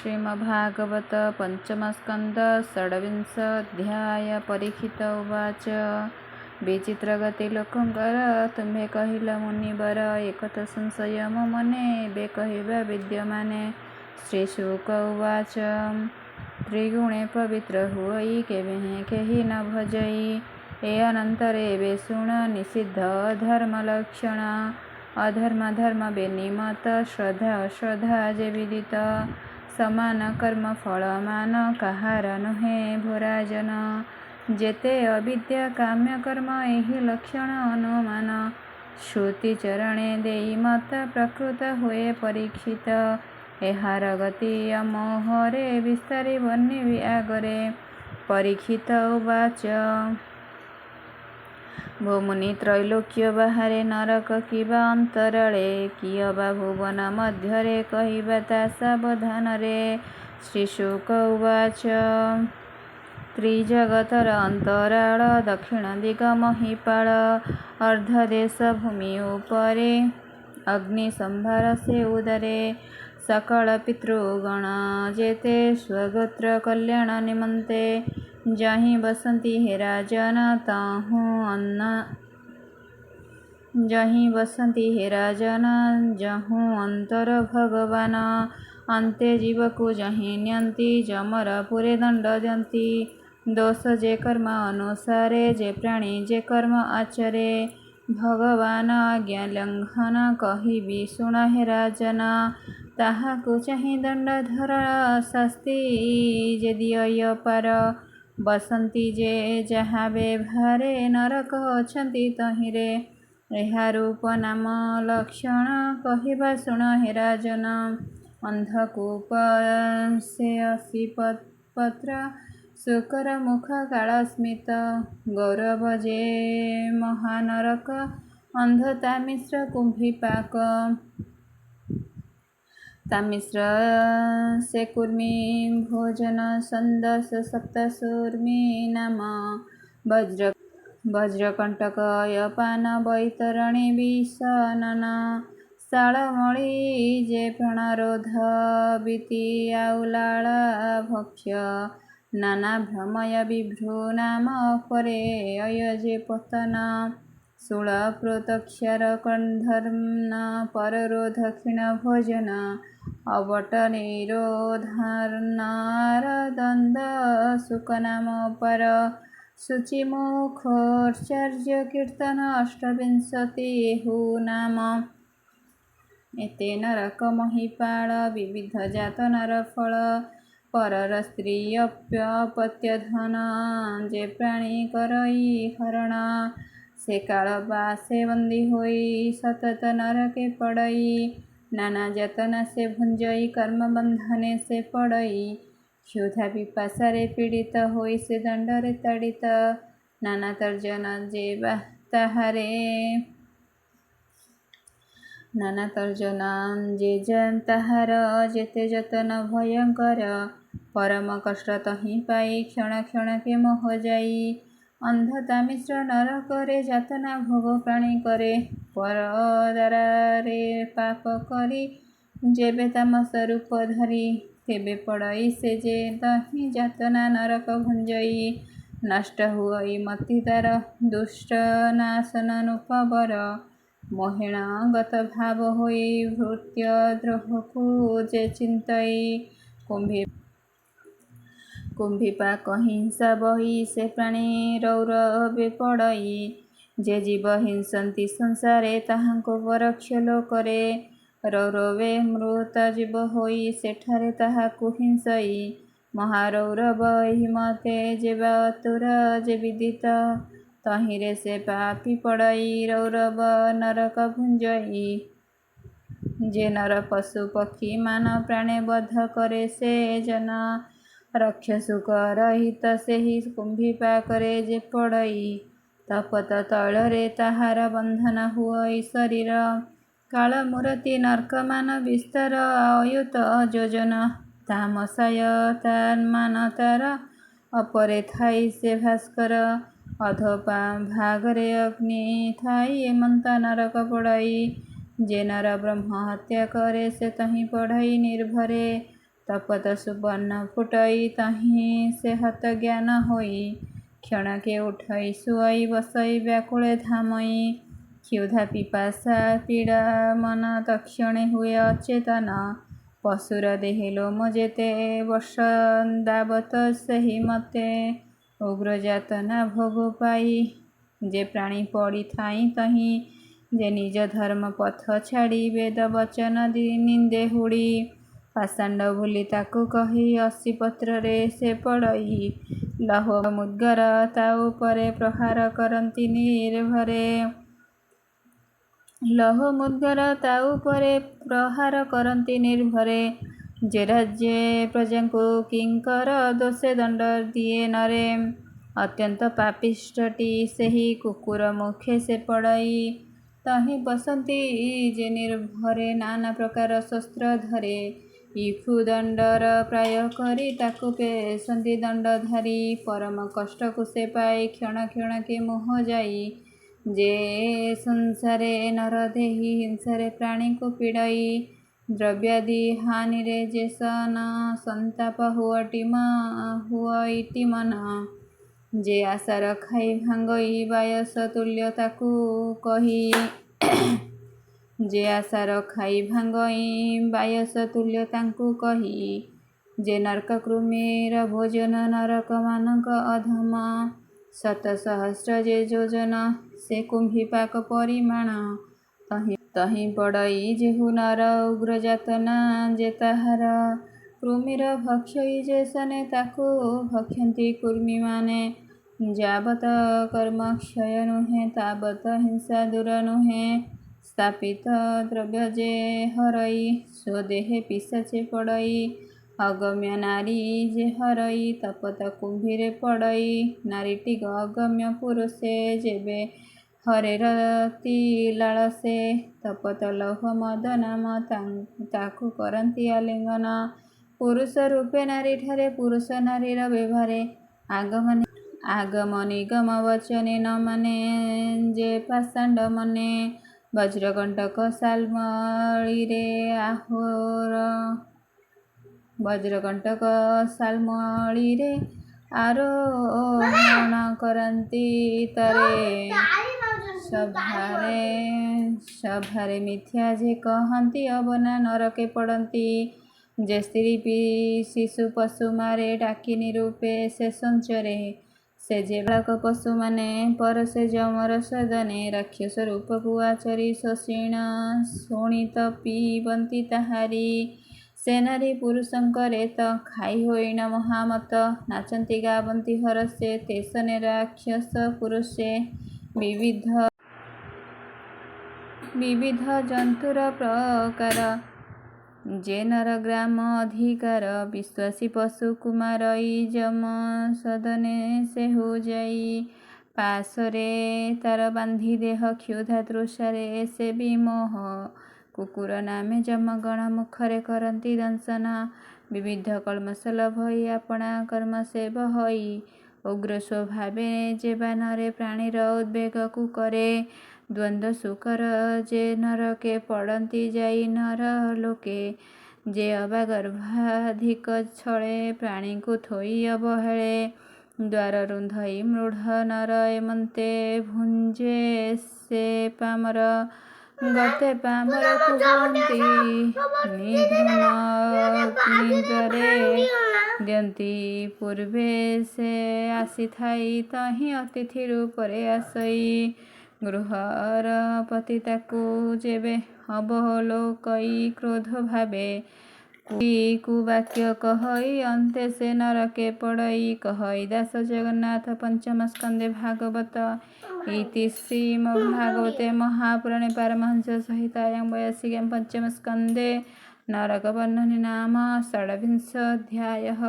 श्रीमद्भागवत पंचमस्कंद षड्विंशोऽध्याय। परीक्षित उवाच विचित्रगतिलोकंकर तुम्हें कहिल मुनिवर एकथ संशय मो मने बे कहिबा विद्यमाने। श्रीशुक उवाच त्रिगुणे पवित्र हुई केवे केहि न भजई ए अनंतरे बे शुण निषिद्ध अधर्म लक्षण। अधर्म धर्म बेनिमत श्रद्धा अश्रद्धा जे विदित समान कर्म फलमान कहार नुहे भोराजन। जेते अविद्या काम्य कर्म एहि लक्षण अनुमान श्रुति चरणे देई मत प्रकृत हुए परीक्षित। एहार गति अमोहरे विस्तारी वर्णिवि आगरे। परीक्षित उवाच भो मुनि त्रैलोक्य बाहारे नरक किबा अंतराळे कियबा भुवन मध्यरे कहिबा ता सावधान रे। श्रीशुक उवाच त्रिजगतर अंतराळ दक्षिण दिग महिपाळ अर्धदेश भूमि उपरे अग्नि संभार से उदरे। सकल पितृगण जेते स्वगोत्र कल्याण निमंते जहीं बसंती हे राजन जहूँ अंतर भगवान। अंते जीवकु जहीं न्यंती जमरपुरे दंड द्यंती। दोष जे कर्म अनुसारे जे प्राणी जे कर्म आचरे भगवान आज्ञा लंघन कहिबि शुण हे राजन। ताहाकु चाहि दंड धर शास्ति जे दिय पार बसंती जे जहाँ बेभारे नरक अछंती तहिरे। एहा रूप नाम लक्षण कहिबा शुण हे राजन। अंधकूप से असी पत्र शुकर मुख काल स्मित गौरव जे महानरक अंध तामिश्र कुंभिपाक। तामिश्र से कुर्मी भोजन संदस सप्तशूर्मी नाम वज्रकंटक अयपान बैतरणी विषनन। शालमणि जे प्राणरोध बीति आउलाला भक्ष्य नाना भ्रमय विभ्रू नाम परे अयजे पतन। शूल प्रोतक्षार कंधर्न पररोध क्षीण भोजन अवट निरोधार्नार दंद सुख नाम पर शुचिमुखोच्चार्य कीर्तन अष्टविंशति एहु नाम। एते नरक महिपाल विविध जात नरफल परर स्त्री अपत्य धन जे प्राणी करई हरण। से काल बासे बंदी होई सतत नरके पड़ई नाना जतना से भुंजई कर्म बंधने से पड़ई। क्षुधा पिपासारे पीड़ित होई से दंडरे ताड़ित नाना तर्जन जे ताहार जेते जतन भयंकर परम कष्ट तहि पाई क्षण क्षण के मोह जाई। अंध तामिश्र नर करे जातना भोग प्राणी करे पर दारारे पाप करी जेबे तामस रूप धरी। तेबे पड़ई से जे तहि जातना नरक भुंजई नष्ट हुई मति तार दुष्ट नाशन नुपबर। मोहिण गत भाव होई भृत्य द्रोहकु जे चिंतई कुंभिपाक हिंसा बही से प्राणी रौरवे पड़ई। जे जीव हिंसंती संसारे ताहाको परोक्ष लोकरे रौरवे मृत जीव होई सेठारे ताहाकु हिंसई। महारौरव एहि मते जेबा अतुर जे विदित तहिरे से पापी पड़ई रौरव नरक भुंजई। जे नर पशु पक्षी मान प्राणे बध करे से जन रक्षसुक रहित सेहि कुंभिपाकरे जे पड़ई। तपत तैलरे ताहार बंधन हुई शरीर काल मूर्ति नर्कमान विस्तार अयुत जोजन। तामसाय तान तार अपरे थाई से भास्कर अधोपा भागरे अग्नि थाई एमंता नरक पड़ई। जे नर ब्रह्म हत्या करे से तहि पढ़ई निर्भरे तपत सुवर्ण फुटई तहीं से हत ज्ञान होई क्षणके उठई सुअई बसई व्याकुले धामई क्षुधा पिपासा पीड़ा मन तक्षणे हुए अचेतन पशुर देहे लोम जेते वर्ष दावत सही मते उग्र जातना भोग पाई जे प्राणी पड़ी थाई तहीं जे निज धर्म पथ छाड़ी वेद वचन निंदे हुड़ी पाषाण्ड भूली ताकू कही असी पत्रे से पड़ई लह मुद्गर ता उपरे प्रहार करती निर्भरे लह मुद्गर ता उपरे प्रहार करती निर्भरे जे राज्ये प्रजा को किंकर दोषे दंड दिए नरे अत्यंत पापिष्टटी सही कुकुर मुखे से पड़ई तहीं बसंती जे निर्भरे नाना प्रकार शस्त्र धरे इखु दंडर प्राय करी ताकू पेशंती दंडधारी परम कष्ट को से पाई क्षण क्षण के मोह जाई जे संसारे नर देही हिंसारे प्राणी को पीड़ई द्रव्यादि हानि रे जे सन संताप हुअटी मन जे आशा रखाई भांगई बायस तुल्य ताकू कही जे आशा रखाई भांगई बायस तुल्य ताकू कही जे नरक कृमिर भोजन नरक मानक अधम शत सहस्र जे योजन से कुंभिपाक परिमाण तहीं पड़ई जेहु नर उग्र जातना जे ताहार कृमिर भक्षई जे सने ताकू भक्षंती कुर्मी माने जाबत कर्म क्षय नुहे ताबत हिंसा दूर नुहे स्थापित द्रव्य जे हरई स्वदेहे पिशाचे पड़ई अगम्य नारी जे हरई तपत कुंभीरे पड़ई नारीटी अगम्य पुरुषे जेबे हरे रति लालसे तपत लौह मद नाम ताकू करती आलिंगन पुरुष रूपे नारी ठारे पुरुष नारीर व्यवहारे आगम निगम वचने न माने जे पाषाण्ड मने वज्रकंटक सालमळीरे वज्रकंटक सालमळीरे आरोहण करती तरे सभारे मिथ्या जे कहती अबना नरके पड़ती जे स्त्री शिशु पशु मारे डाकिनी रूपे से संचरे से जे बालक पशु माने पर से जमर सदने राक्षस रूपकु आचरी शोषिण शोणित पीबंती ताहारी से नारी पुरुषंकरे त खाई होइण महामत नाचंती गावंती हरसे तेसने राक्षस पुरुषे विविध जंतुर प्रकार जे नर ग्राम अधिकार विश्वासी पशु कुमारई जम सदने से हो जाई पाशरे तार बांधी देह क्षुधा तृषारे से विमोह कुकुर नामे जमगण मुखरे करती दंशन विविध कल्मसल भई अपना कर्म से बहई उग्र स्वभावे जे बानरे प्राणीर उद्वेग को करे द्वंद्व सुकर जे नरके पड़ती जाई नर लोके जे अबा गर्भाधिक छळे प्राणी को थोई अवहेळे द्वार रुंधई मृढ़ नर एमंते भुंजे से पामर गते पामर कुबंती निधरे दियंती पूर्वे से आसी थाई तहीं अतिथि रूपरे आसई गृहर पति ताकू जेबे अवलोकई क्रोध भावे कुवाक्य कहई अंते से नरके पड़ई कहई दास जगन्नाथ पंचम स्कंदे भागवत इति श्रीमद्भागवते महापुराणे पारमहंस संहितायां 82 पंचम स्कंदे नरक वर्णने नाम 26 अध्यायः।